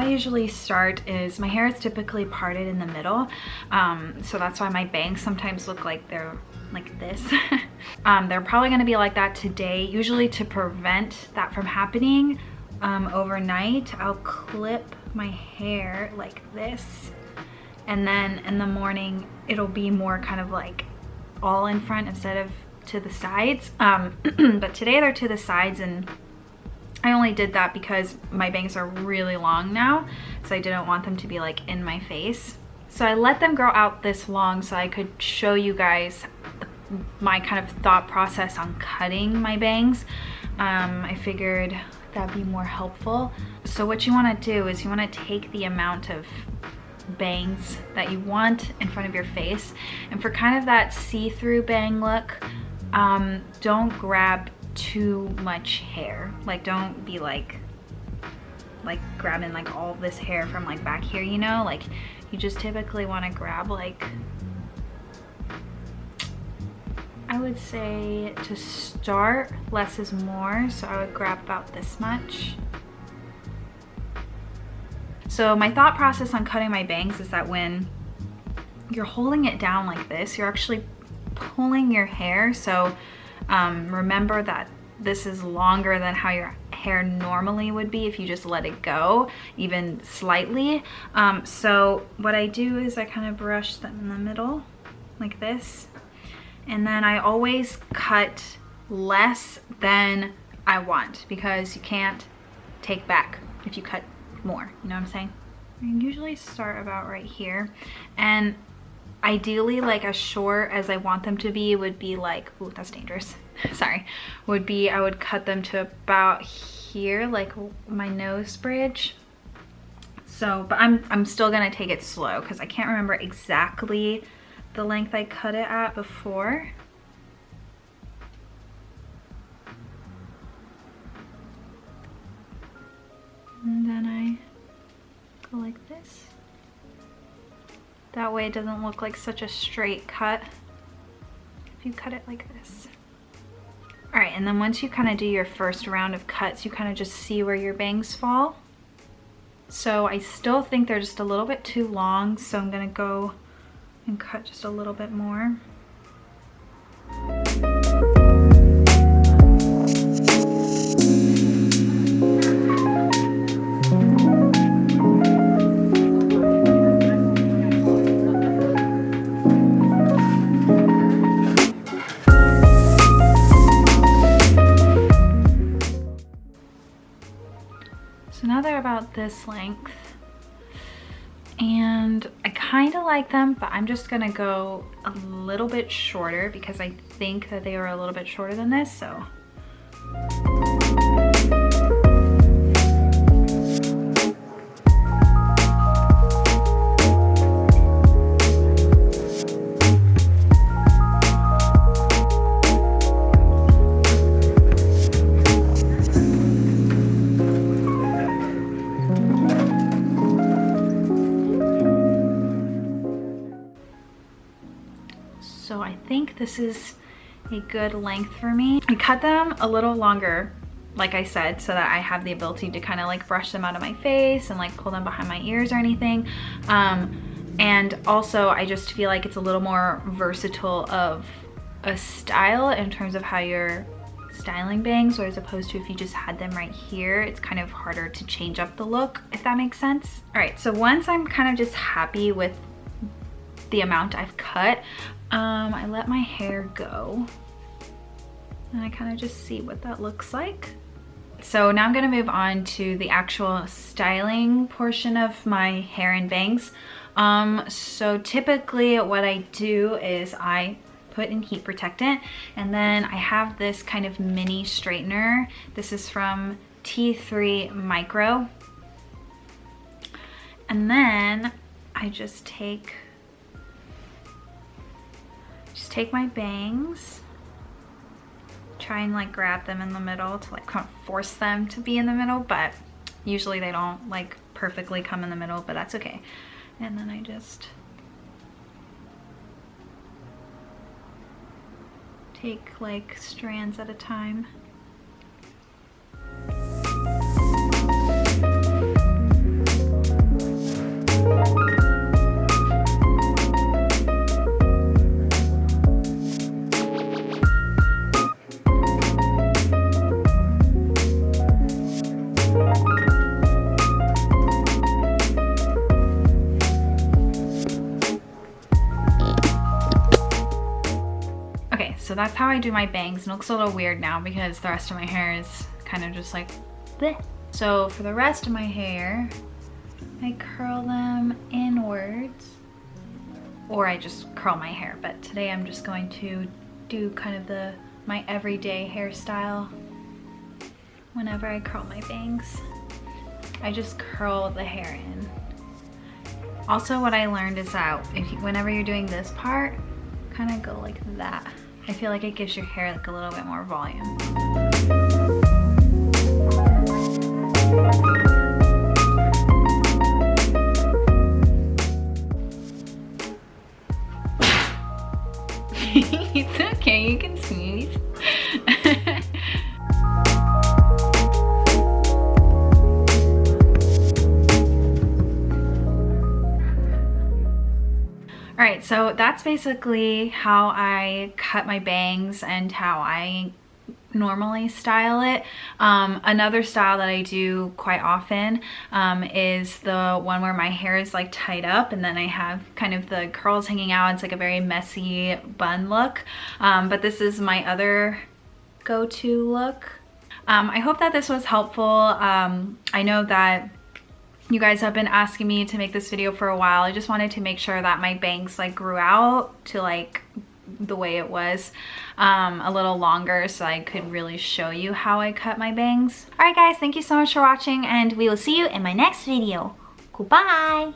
I usually start is, my hair is typically parted in the middle, so that's why my bangs sometimes look like they're like this. They're probably going to be like that today. Usually, to prevent that from happening overnight, I'll clip my hair like this, and then in the morning it'll be more kind of like all in front instead of to the sides. But today they're to the sides, and I only did that because my bangs are really long now, so I didn't want them to be like in my face. So I let them grow out this long so I could show you guys my kind of thought process on cutting my bangs. I figured that'd be more helpful. So what you want to do is you want to take the amount of bangs that you want in front of your face, and for kind of that see-through bang look, don't grab too much hair. Like, don't be like grabbing like all this hair from like back here, you know? Like, you just typically want to grab like, I would say to start, less is more, so I would grab about this much. So my thought process on cutting my bangs is that when you're holding it down like this, you're actually pulling your hair. So remember that this is longer than how your hair normally would be if you just let it go, even slightly. So what I do is I kind of brush them in the middle like this. And then I always cut less than I want, because you can't take back if you cut more, you know what I'm saying? I usually start about right here, and ideally, like, as short as I want them to be would be like, ooh, that's dangerous. Sorry. Would be, I would cut them to about here, like my nose bridge. So, but I'm still gonna take it slow because I can't remember exactly the length I cut it at before. And then I go like this. That way it doesn't look like such a straight cut if you cut it like this. All right, and then once you kind of do your first round of cuts, you kind of just see where your bangs fall. So I still think they're just a little bit too long, so I'm gonna go and cut just a little bit more. So now they're about this length, and I kind of like them, but I'm just gonna go a little bit shorter because I think that they are a little bit shorter than this, so. So I think this is a good length for me. I cut them a little longer, like I said, so that I have the ability to kind of like brush them out of my face and like pull them behind my ears or anything. And also I just feel like it's a little more versatile of a style in terms of how you're styling bangs, or as opposed to if you just had them right here, it's kind of harder to change up the look, if that makes sense. All right, so once I'm kind of just happy with the amount I've cut, I let my hair go and I kind of just see what that looks like. So now I'm gonna move on to the actual styling portion of my hair and bangs. So typically what I do is I put in heat protectant, and then I have this kind of mini straightener. This is from T3 Micro. And then I just take my bangs, try and like grab them in the middle to like kind of force them to be in the middle, but usually they don't like perfectly come in the middle, but that's okay. And then I just take like strands at a time. that's how I do my bangs. It looks a little weird now because the rest of my hair is kind of just like bleh. So for the rest of my hair, I curl them inwards, or I just curl my hair. But today I'm just going to do kind of my everyday hairstyle. Whenever I curl my bangs, I just curl the hair in. Also, what I learned is that whenever you're doing this part, kind of go like that. I feel like it gives your hair like a little bit more volume. It's okay, you can sneeze. Alright, so that's basically how I cut my bangs and how I normally style it. Another style that I do quite often is the one where my hair is like tied up and then I have kind of the curls hanging out. It's like a very messy bun look, but this is my other go-to look. I hope that this was helpful. I know that you guys have been asking me to make this video for a while. I just wanted to make sure that my bangs like grew out to like the way it was a little longer, so I could really show you how I cut my bangs. Alright guys, thank you so much for watching, and we will see you in my next video. Goodbye.